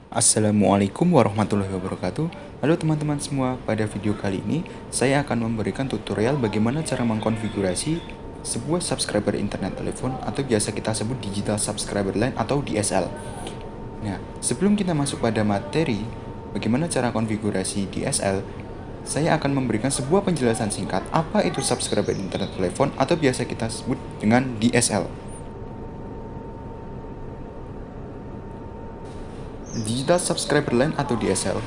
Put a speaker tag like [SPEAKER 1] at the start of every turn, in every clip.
[SPEAKER 1] Assalamualaikum warahmatullahi wabarakatuh. Halo teman-teman semua, pada video kali ini saya akan memberikan tutorial bagaimana cara mengkonfigurasi sebuah subscriber internet telepon atau biasa kita sebut digital subscriber line atau DSL. Nah, sebelum kita masuk pada materi bagaimana cara konfigurasi DSL, saya akan memberikan sebuah penjelasan singkat apa itu subscriber internet telepon atau biasa kita sebut dengan DSL. Digital Subscriber Line atau DSL.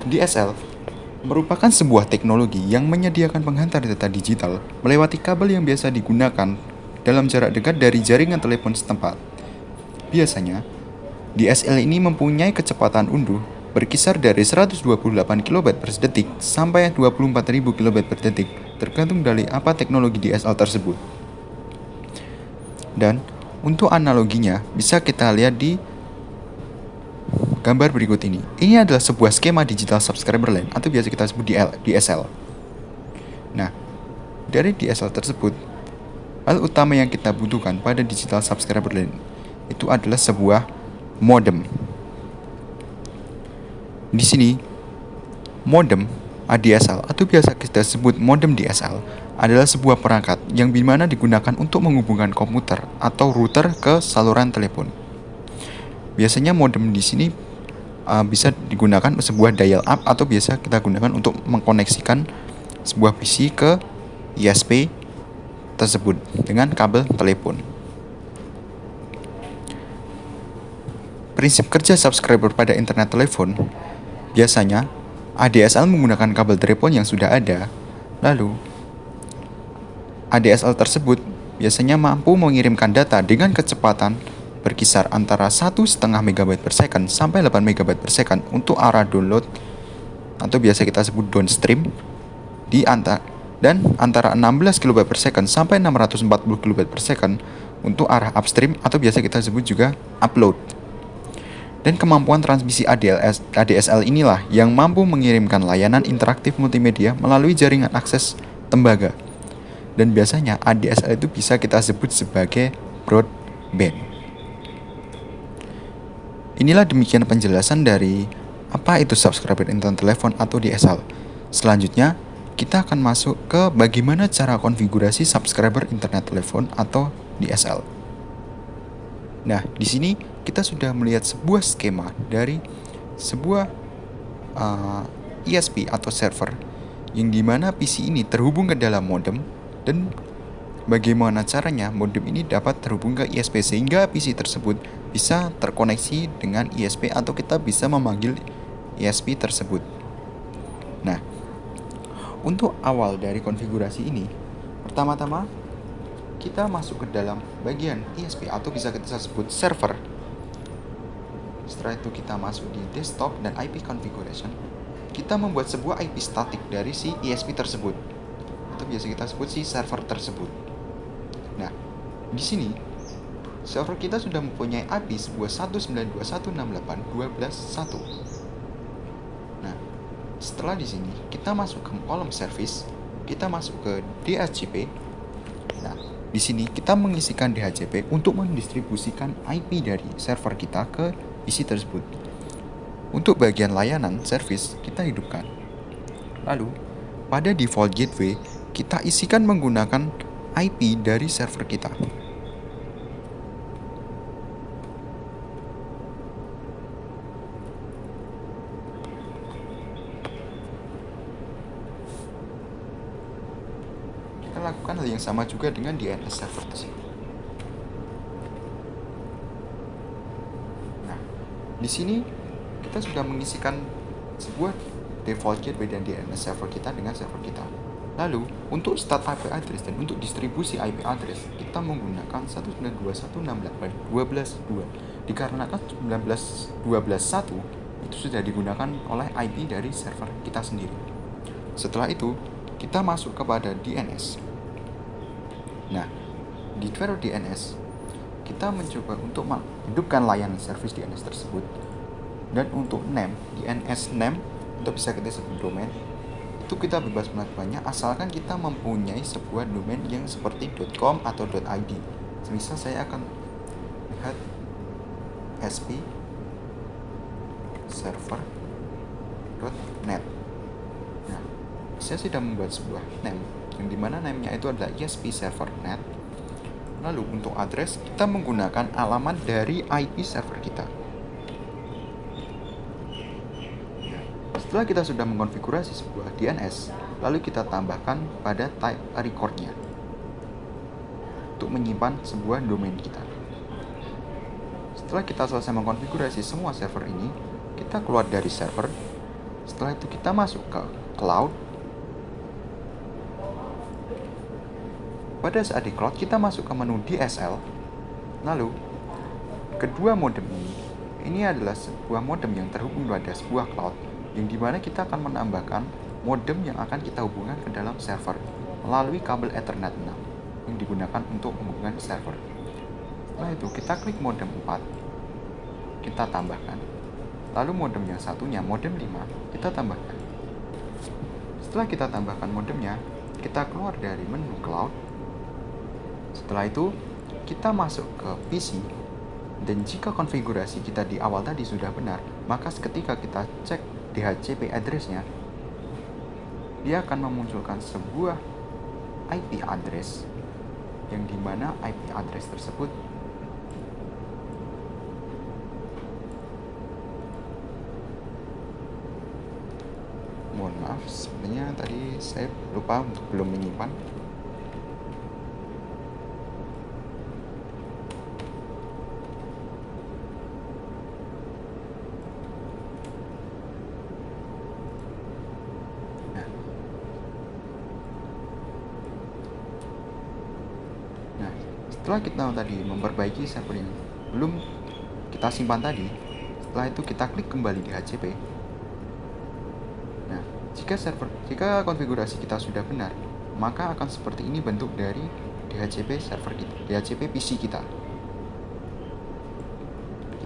[SPEAKER 1] DSL merupakan sebuah teknologi yang menyediakan penghantar data digital melewati kabel yang biasa digunakan dalam jarak dekat dari jaringan telepon setempat. Biasanya, DSL ini mempunyai kecepatan unduh berkisar dari 128 kB per detik sampai 24.000 kB per detik, tergantung dari apa teknologi DSL tersebut. Dan untuk analoginya, bisa kita lihat di gambar berikut ini. Ini adalah sebuah skema digital subscriber line atau biasa kita sebut DSL. Nah, dari DSL tersebut, hal utama yang kita butuhkan pada digital subscriber line itu adalah sebuah modem. Di sini, modem ADSL atau biasa kita sebut modem DSL adalah sebuah perangkat yang dimana digunakan untuk menghubungkan komputer atau router ke saluran telepon. Biasanya modem di sini bisa digunakan sebuah dial up atau biasa kita gunakan untuk mengkoneksikan sebuah PC ke ISP tersebut dengan kabel telepon. Prinsip kerja subscriber pada internet telepon biasanya ADSL menggunakan kabel telepon yang sudah ada. Lalu ADSL tersebut biasanya mampu mengirimkan data dengan kecepatan berkisar antara 1,5 MB per second sampai 8 MB per second untuk arah download atau biasa kita sebut downstream dan antara 16 KB per second sampai 640 KB per second untuk arah upstream atau biasa kita sebut juga upload. Dan kemampuan transmisi ADSL inilah yang mampu mengirimkan layanan interaktif multimedia melalui jaringan akses tembaga. Dan biasanya ADSL itu bisa kita sebut sebagai broadband. Inilah demikian penjelasan dari apa itu subscriber internet telepon atau DSL. Selanjutnya, kita akan masuk ke bagaimana cara konfigurasi subscriber internet telepon atau DSL. Nah, di sini kita sudah melihat sebuah skema dari sebuah ISP atau server yang dimana PC ini terhubung ke dalam modem dan bagaimana caranya modem ini dapat terhubung ke ISP sehingga PC tersebut bisa terkoneksi dengan ISP atau kita bisa memanggil ISP tersebut. Nah, untuk awal dari konfigurasi ini, pertama-tama kita masuk ke dalam bagian ISP atau bisa kita sebut server. Setelah itu kita masuk di desktop dan IP configuration. Kita membuat sebuah IP statik dari si ISP tersebut atau biasa kita sebut si server tersebut. Nah, di sini server kita sudah mempunyai IP sebuah 192.168.12.1. Nah, setelah di sini kita masuk ke kolom service, kita masuk ke DHCP. Nah, di sini kita mengisikan DHCP untuk mendistribusikan IP dari server kita ke PC tersebut. Untuk bagian layanan service kita hidupkan. Lalu, pada default gateway kita isikan menggunakan IP dari server kita. Kita lakukan hal yang sama juga dengan DNS server tersebut. Nah, di sini kita sudah mengisikan sebuah default gateway dan DNS server kita dengan server kita. Lalu, untuk start IP address dan untuk distribusi IP address, kita menggunakan 192.168.12.2. Dikarenakan 19.12.1 itu sudah digunakan oleh IP dari server kita sendiri. Setelah itu, kita masuk kepada DNS. Nah, di Vero DNS, kita mencoba untuk menghidupkan layanan service DNS tersebut. Dan untuk name, DNS name, untuk bisa kita sebut domain, itu kita bebas melakukannya asalkan kita mempunyai sebuah domain yang seperti .com atau .id. Misal saya akan lihat sp server.net. Nah, saya sudah membuat sebuah name, yang dimana namenya itu adalah ESP server.net. Lalu untuk address, kita menggunakan alamat dari IP server kita. Setelah kita sudah mengkonfigurasi sebuah DNS, lalu kita tambahkan pada type recordnya untuk menyimpan sebuah domain kita. Setelah kita selesai mengkonfigurasi semua server ini, kita keluar dari server. Setelah itu kita masuk ke cloud. Pada saat di cloud, kita masuk ke menu DSL. Lalu, kedua modem ini adalah sebuah modem yang terhubung pada sebuah cloud, yang dimana kita akan menambahkan modem yang akan kita hubungkan ke dalam server melalui kabel Ethernet 6 yang digunakan untuk menghubungkan server. Setelah itu kita klik modem 4, kita tambahkan. Lalu modem yang satunya, modem 5, kita tambahkan. Setelah kita tambahkan modemnya, kita keluar dari menu cloud. Setelah itu kita masuk ke PC. Dan jika konfigurasi kita di awal tadi sudah benar, maka ketika kita cek DHCP address-nya, dia akan memunculkan sebuah IP address, yang dimana IP address tersebut mohon maaf, sebenarnya tadi saya lupa untuk belum menyimpan. Setelah kita tadi memperbaiki server yang belum kita simpan tadi, setelah itu kita klik kembali di DHCP. Nah, jika konfigurasi kita sudah benar, maka akan seperti ini bentuk dari DHCP server kita, DHCP PC kita.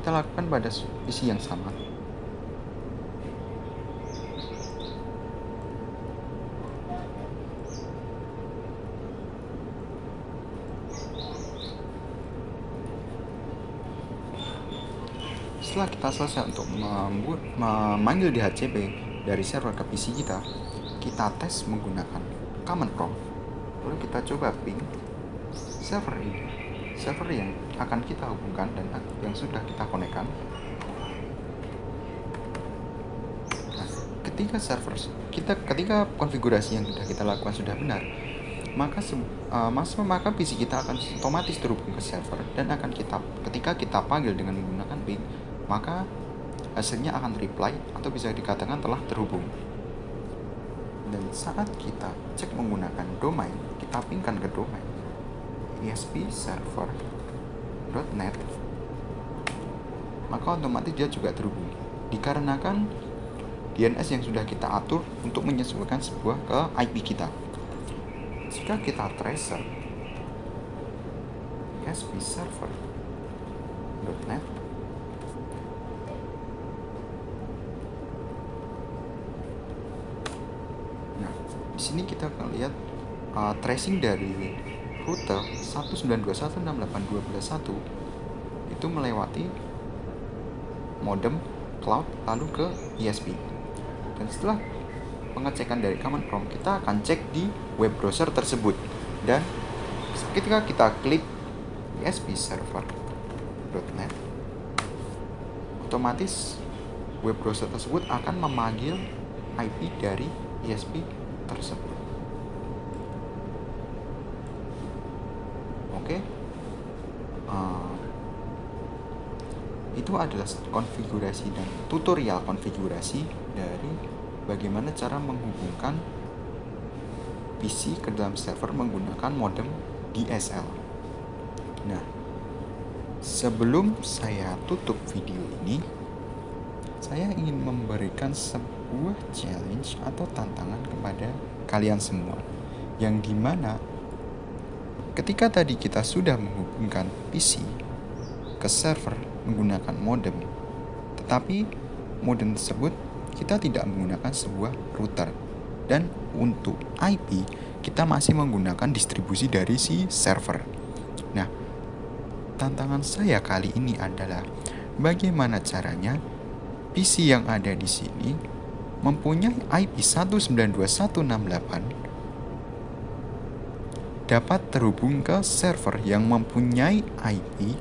[SPEAKER 1] Kita lakukan pada PC yang sama. Setelah kita selesai untuk memanggil DHCP dari server ke PC kita tes menggunakan command prompt. Lalu kita coba ping server ini, server yang akan kita hubungkan dan yang sudah kita konekkan. Nah, ketika konfigurasi yang sudah kita lakukan sudah benar, maka PC kita akan otomatis terhubung ke server, dan ketika kita panggil dengan menggunakan ping, maka hasilnya akan reply atau bisa dikatakan telah terhubung. Dan saat kita cek menggunakan domain, kita pingkan ke domain ESP server.net, maka otomatis dia juga terhubung, dikarenakan DNS yang sudah kita atur untuk menyesuaikan sebuah ke IP kita. Jika kita tracer ESP server.net, di sini kita akan lihat tracing dari rute 192.168.12.1 itu melewati modem cloud lalu ke ESP. Dan setelah pengecekan dari command prompt, kita akan cek di web browser tersebut, dan ketika kita klik ESP server.net, otomatis web browser tersebut akan memanggil IP dari ESP tersebut. Oke. Itu adalah konfigurasi dan tutorial konfigurasi dari bagaimana cara menghubungkan PC ke dalam server menggunakan modem DSL. Nah, sebelum saya tutup video ini, saya ingin memberikan sebuah challenge atau tantangan kepada kalian semua, yang dimana ketika tadi kita sudah menghubungkan PC ke server menggunakan modem, tetapi modem tersebut kita tidak menggunakan sebuah router, dan untuk IP kita masih menggunakan distribusi dari si server. Nah, tantangan saya kali ini adalah bagaimana caranya PC yang ada di sini mempunyai IP 192.168 dapat terhubung ke server yang mempunyai IP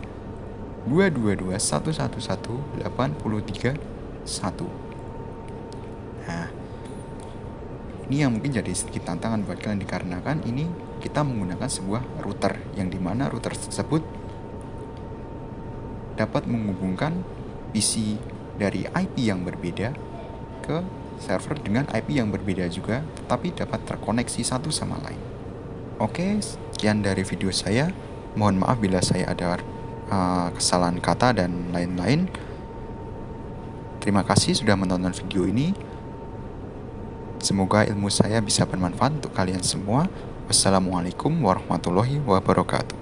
[SPEAKER 1] 222.111.83.1. Nah, ini yang mungkin jadi sedikit tantangan buat kalian dikarenakan ini kita menggunakan sebuah router yang dimana router tersebut dapat menghubungkan PC dari IP yang berbeda ke server dengan IP yang berbeda juga, tetapi dapat terkoneksi satu sama lain. Oke, sekian dari video saya. Mohon maaf bila saya ada kesalahan kata dan lain-lain. Terima kasih sudah menonton video ini. Semoga ilmu saya bisa bermanfaat untuk kalian semua. Wassalamualaikum warahmatullahi wabarakatuh.